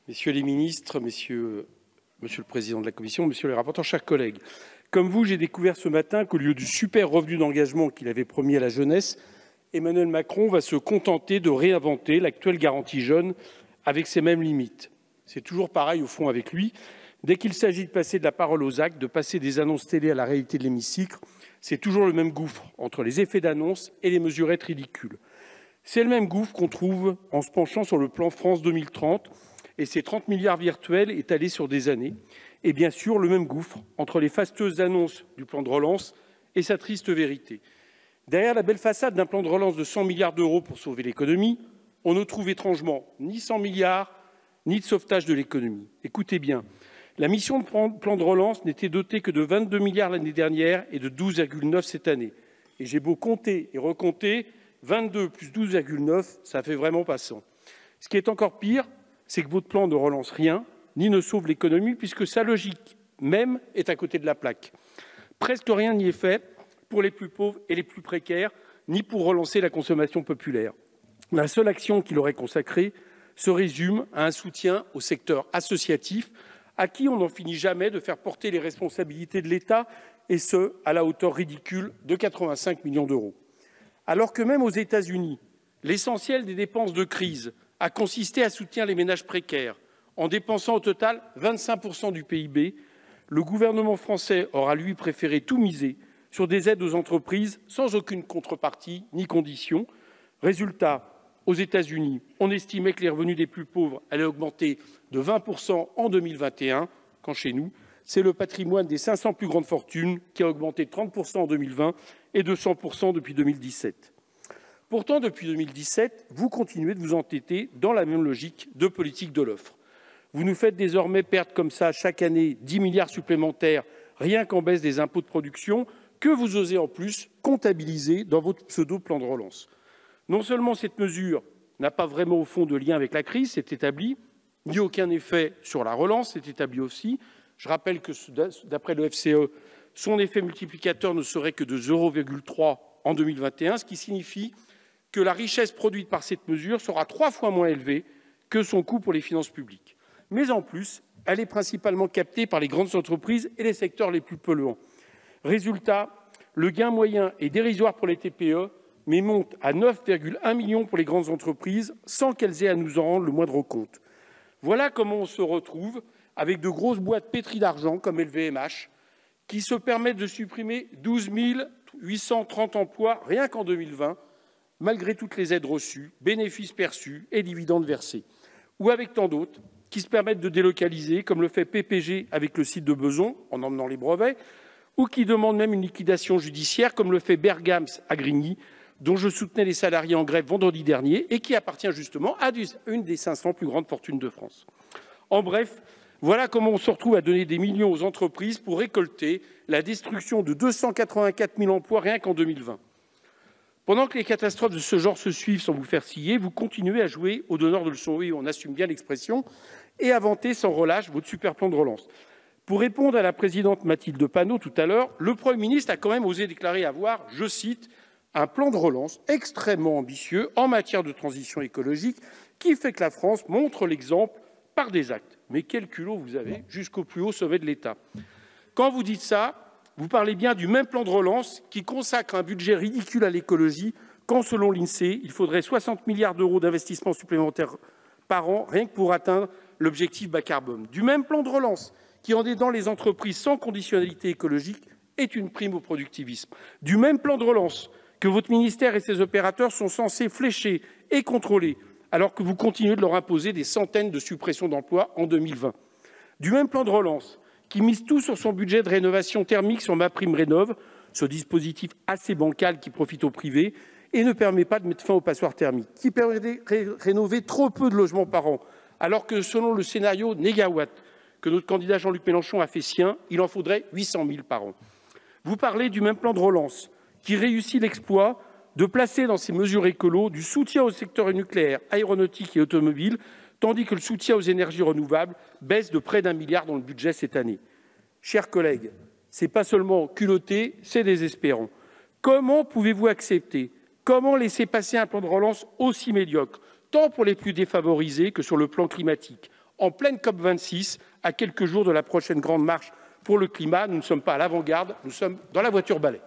Messieurs les ministres, Monsieur le Président de la Commission, Messieurs les rapporteurs, chers collègues, comme vous, j'ai découvert ce matin qu'au lieu du super revenu d'engagement qu'il avait promis à la jeunesse, Emmanuel Macron va se contenter de réinventer l'actuelle garantie jeune avec ses mêmes limites. C'est toujours pareil au fond avec lui. Dès qu'il s'agit de passer de la parole aux actes, de passer des annonces télé à la réalité de l'hémicycle, c'est toujours le même gouffre entre les effets d'annonce et les mesurettes ridicules. C'est le même gouffre qu'on trouve en se penchant sur le plan France 2030 et ses 30 milliards virtuels étalés sur des années. Et bien sûr, le même gouffre entre les fasteuses annonces du plan de relance et sa triste vérité. Derrière la belle façade d'un plan de relance de 100 milliards d'euros pour sauver l'économie, on ne trouve étrangement ni 100 milliards, ni de sauvetage de l'économie. Écoutez bien, la mission de plan de relance n'était dotée que de 22 milliards l'année dernière et de 12,9 cette année. Et j'ai beau compter et recompter, 22 plus 12,9, ça fait vraiment pas 100. Ce qui est encore pire, c'est que votre plan ne relance rien, ni ne sauve l'économie, puisque sa logique même est à côté de la plaque. Presque rien n'y est fait pour les plus pauvres et les plus précaires, ni pour relancer la consommation populaire. La seule action qu'il aurait consacrée se résume à un soutien au secteur associatif, à qui on n'en finit jamais de faire porter les responsabilités de l'État, et ce, à la hauteur ridicule de 85 millions d'euros. Alors que même aux États-Unis, l'essentiel des dépenses de crise a consisté à soutenir les ménages précaires, en dépensant au total 25% du PIB, le gouvernement français aura, lui, préféré tout miser sur des aides aux entreprises sans aucune contrepartie ni condition. Résultat, aux États-Unis, on estimait que les revenus des plus pauvres allaient augmenter de 20% en 2021, quand chez nous, c'est le patrimoine des 500 plus grandes fortunes qui a augmenté de 30% en 2020 et de 100% depuis 2017. Pourtant, depuis 2017, vous continuez de vous entêter dans la même logique de politique de l'offre. Vous nous faites désormais perdre comme ça chaque année 10 milliards supplémentaires rien qu'en baisse des impôts de production que vous osez en plus comptabiliser dans votre pseudo-plan de relance. Non seulement cette mesure n'a pas vraiment au fond de lien avec la crise, c'est établi, ni aucun effet sur la relance, c'est établi aussi. Je rappelle que d'après le FCE, son effet multiplicateur ne serait que de 0,3 en 2021, ce qui signifie que la richesse produite par cette mesure sera 3 fois moins élevée que son coût pour les finances publiques. Mais en plus, elle est principalement captée par les grandes entreprises et les secteurs les plus polluants. Résultat, le gain moyen est dérisoire pour les TPE, mais monte à 9,1 millions pour les grandes entreprises, sans qu'elles aient à nous en rendre le moindre compte. Voilà comment on se retrouve avec de grosses boîtes pétries d'argent, comme LVMH, qui se permettent de supprimer 12 830 emplois rien qu'en 2020, malgré toutes les aides reçues, bénéfices perçus et dividendes versés. Ou avec tant d'autres qui se permettent de délocaliser, comme le fait PPG avec le site de Beson, en emmenant les brevets, ou qui demandent même une liquidation judiciaire, comme le fait Bergams à Grigny, dont je soutenais les salariés en grève vendredi dernier et qui appartient justement à une des 500 plus grandes fortunes de France. En bref, voilà comment on se retrouve à donner des millions aux entreprises pour récolter la destruction de 284 000 emplois rien qu'en 2020. Pendant que les catastrophes de ce genre se suivent sans vous faire scier, vous continuez à jouer au donneur de leçons, oui, on assume bien l'expression, et à vanter sans relâche votre super plan de relance. Pour répondre à la présidente Mathilde Panot tout à l'heure, le Premier ministre a quand même osé déclarer avoir, je cite, un plan de relance extrêmement ambitieux en matière de transition écologique qui fait que la France montre l'exemple par des actes. Mais quel culot vous avez jusqu'au plus haut sommet de l'État. Quand vous dites ça, vous parlez bien du même plan de relance qui consacre un budget ridicule à l'écologie quand, selon l'INSEE, il faudrait 60 milliards d'euros d'investissements supplémentaires par an rien que pour atteindre l'objectif bas carbone. Du même plan de relance qui, en aidant les entreprises sans conditionnalité écologique, est une prime au productivisme. Du même plan de relance que votre ministère et ses opérateurs sont censés flécher et contrôler, alors que vous continuez de leur imposer des centaines de suppressions d'emplois en 2020. Du même plan de relance qui mise tout sur son budget de rénovation thermique sur MaPrimeRénov', ce dispositif assez bancal qui profite au privé et ne permet pas de mettre fin aux passoires thermiques, qui permet de rénover trop peu de logements par an, alors que selon le scénario Négawatt que notre candidat Jean-Luc Mélenchon a fait sien, il en faudrait 800 000 par an. Vous parlez du même plan de relance qui réussit l'exploit de placer dans ces mesures écolo du soutien au secteur nucléaire, aéronautique et automobile, tandis que le soutien aux énergies renouvelables baisse de près d'1 milliard dans le budget cette année. Chers collègues, ce n'est pas seulement culotté, c'est désespérant. Comment pouvez-vous accepter, comment laisser passer un plan de relance aussi médiocre, tant pour les plus défavorisés que sur le plan climatique, en pleine COP26, à quelques jours de la prochaine grande marche pour le climat. Nous ne sommes pas à l'avant-garde, nous sommes dans la voiture balai.